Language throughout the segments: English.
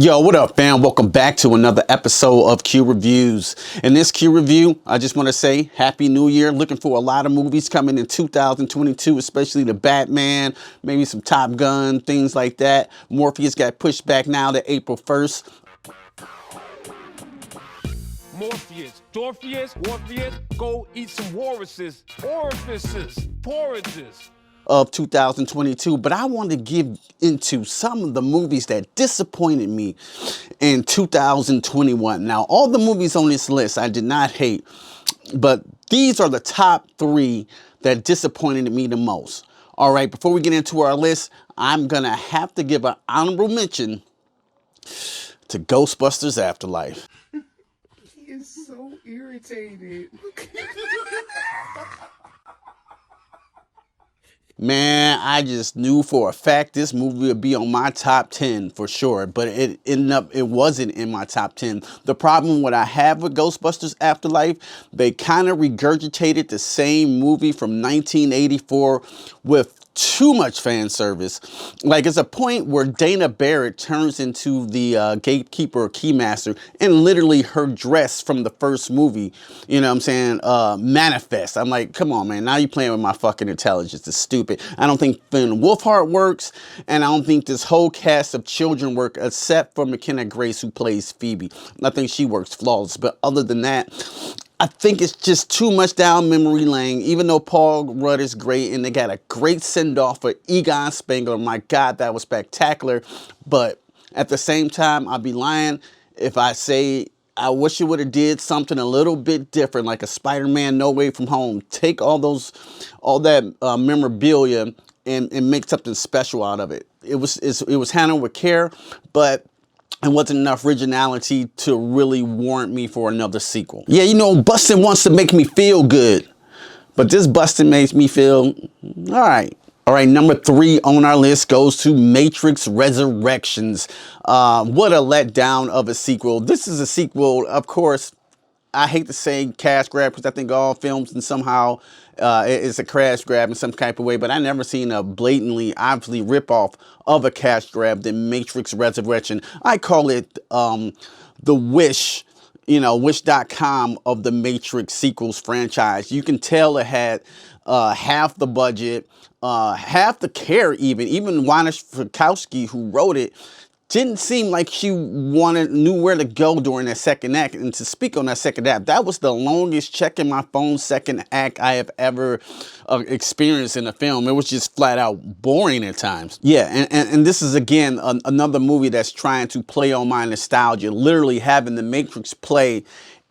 Yo, what up, fam? Welcome back to another episode of Q Reviews. In this Q Review, I just want to say Happy New Year. Looking for a lot of movies coming in 2022, especially the Batman, maybe some Top Gun, things like that. Morpheus got pushed back now to April 1st. Morpheus, Morpheus, go eat some walruses, orifices, porridges. Of 2022, but I want to give into some of the movies that disappointed me in 2021. Now, all the movies on this list I did not hate, but these are the top three that disappointed me the most. All right, before we get into our list, I'm gonna have to give an honorable mention to Ghostbusters Afterlife. He is so irritated. Man, I just knew for a fact this movie would be on my top 10 for sure, but it wasn't in my top 10. The problem what I have with Ghostbusters Afterlife, they kind of regurgitated the same movie from 1984 with too much fan service. Like, it's a point where Dana Barrett turns into the gatekeeper or keymaster, and literally her dress from the first movie, you know what I'm saying, manifests. I'm like, come on, man, now you're playing with my fucking intelligence. It's stupid. I don't think Finn Wolfhard works, and I don't think this whole cast of children work, except for McKenna Grace, who plays Phoebe. I think she works flawless, but other than that, I think it's just too much down memory lane, even though Paul Rudd is great and they got a great send-off for Egon Spengler. My God, that was spectacular. But at the same time, I'd be lying if I say I wish it would have did something a little bit different, like a Spider-Man No Way From Home. Take all that memorabilia and make something special out of it. It was handled with care, but it wasn't enough originality to really warrant me for another sequel. Yeah, you know, busting wants to make me feel good, but this busting makes me feel all right. All right, number 3 on our list goes to Matrix Resurrections. What a letdown of a sequel. This is a sequel, of course. I hate to say cash grab because I think all films and somehow it's a cash grab in some type of way, but I never seen a blatantly, obviously ripoff of a cash grab than Matrix Resurrection. I call it the Wish, Wish.com of the Matrix sequels franchise. You can tell it had half the budget, half the care even Wanish Fakowski, who wrote it, didn't seem like she knew where to go during that second act. And to speak on that second act, that was the longest checking my phone second act I have ever experienced in a film. It was just flat out boring at times. Yeah, and this is, again, another movie that's trying to play on my nostalgia, literally having the Matrix play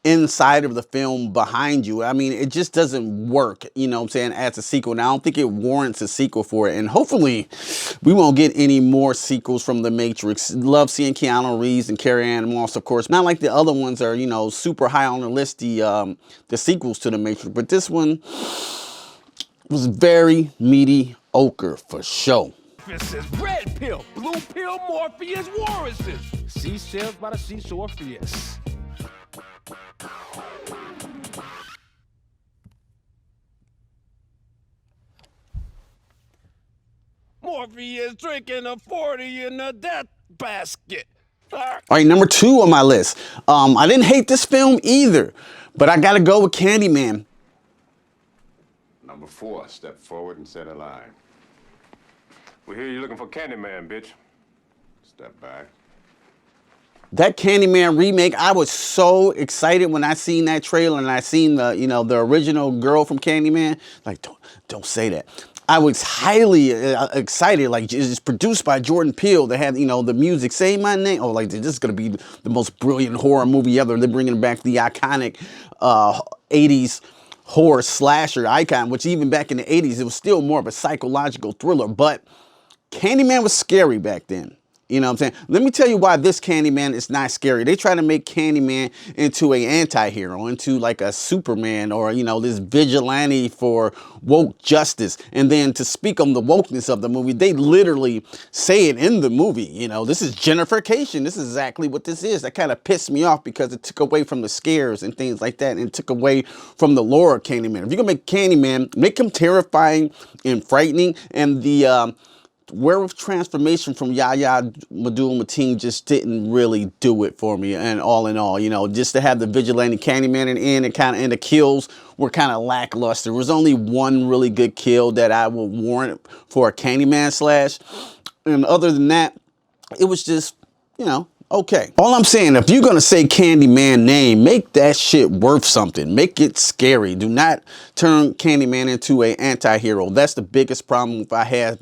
inside of the film behind you. I mean, it just doesn't work, as a sequel. Now, I don't think it warrants a sequel for it. And hopefully we won't get any more sequels from The Matrix. Love seeing Keanu Reeves and Carrie-Anne Moss, of course. Not like the other ones are, super high on the list, the sequels to The Matrix. But this one was very mediocre for sure. It says red pill, blue pill, Morpheus, walruses. Seashells by the seashore, Orpheus. Morpheus drinking a 40 in a death basket. All right, number 2 on my list. I didn't hate this film either, but I gotta go with Candyman. Number 4, step forward and set a line. We hear you looking for Candyman, bitch. Step back. That Candyman remake, I was so excited when I seen that trailer and I seen the, the original girl from Candyman. Like, don't say that. I was highly excited. Like, it's produced by Jordan Peele. They had, the music, Say My Name. Oh, like, this is going to be the most brilliant horror movie ever. They're bringing back the iconic 80s horror slasher icon, which even back in the 80s, it was still more of a psychological thriller. But Candyman was scary back then. You know what I'm saying? Let me tell you why this Candyman is not scary. They try to make Candyman into an anti-hero, into like a Superman or, this vigilante for woke justice. And then to speak on the wokeness of the movie, they literally say it in the movie. This is gentrification. This is exactly what this is. That kind of pissed me off because it took away from the scares and things like that. And it took away from the lore of Candyman. If you're going to make Candyman, make him terrifying and frightening. And the werewolf transformation from Yahya Abdul-Mateen just didn't really do it for me. And all in all, you know, just to have the vigilante Candyman and the kills were kind of lackluster. There was only one really good kill that I would warrant for a Candyman slash. And other than that, it was just, you know, okay. All I'm saying, if you're gonna say Candyman name, make that shit worth something. Make it scary. Do not turn Candyman into an anti-hero. That's the biggest problem I have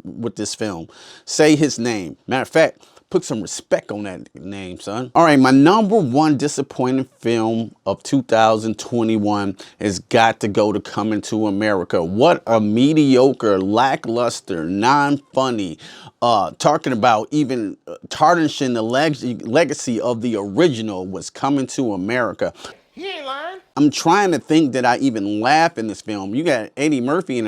with this film. Say his name. Matter of fact, put some respect on that name, son. All right, my number one disappointing film of 2021 has got to go to Coming to America. What a mediocre, lackluster, non-funny, talking about even tarnishing the legacy of the original was Coming to America. He ain't lying. I'm trying to think that I even laugh in this film. You got Eddie Murphy and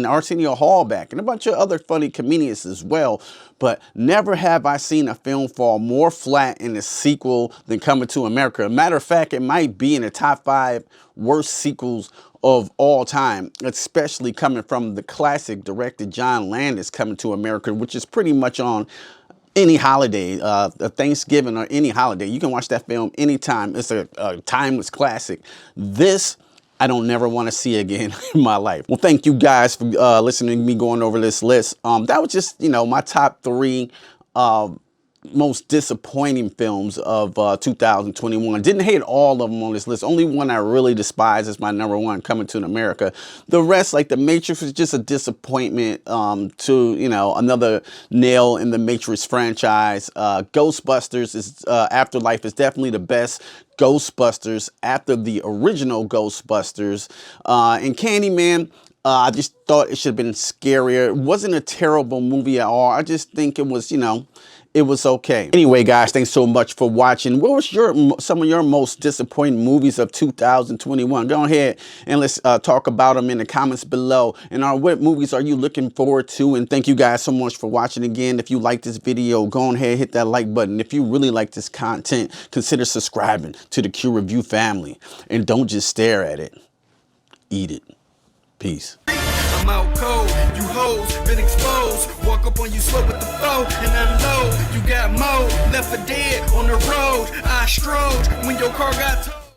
Arsenio Hall back and a bunch of other funny comedians as well. But never have I seen a film fall more flat in a sequel than Coming to America. Matter of fact, it might be in the top 5 worst sequels of all time, especially coming from the classic director John Landis Coming to America, which is pretty much on any holiday, Thanksgiving or any holiday. You can watch that film anytime. It's a timeless classic. This, I don't never want to see again in my life. Well, thank you guys for listening to me going over this list. That was just, you know, my top 3 most disappointing films of 2021. Didn't hate all of them on this list. Only one I really despise is my number 1, Coming to America. The rest, like The Matrix, was just a disappointment to, you know, another nail in the Matrix franchise. Ghostbusters is Afterlife is definitely the best Ghostbusters after the original Ghostbusters. And Candyman, I just thought it should have been scarier. It wasn't a terrible movie at all. I just think it was, you know, it was okay. Anyway, guys, thanks so much for watching. What was some of your most disappointing movies of 2021? Go ahead and let's talk about them in the comments below. And what movies are you looking forward to? And thank you guys so much for watching again. If you like this video, go ahead and hit that like button. If you really like this content, consider subscribing to the Q Review family. And don't just stare at it. Eat it. Peace. I'm out cold, you hoes been exposed. Walk up on you slow with the flow, and unload. You got more left for dead on the road. I strode when your car got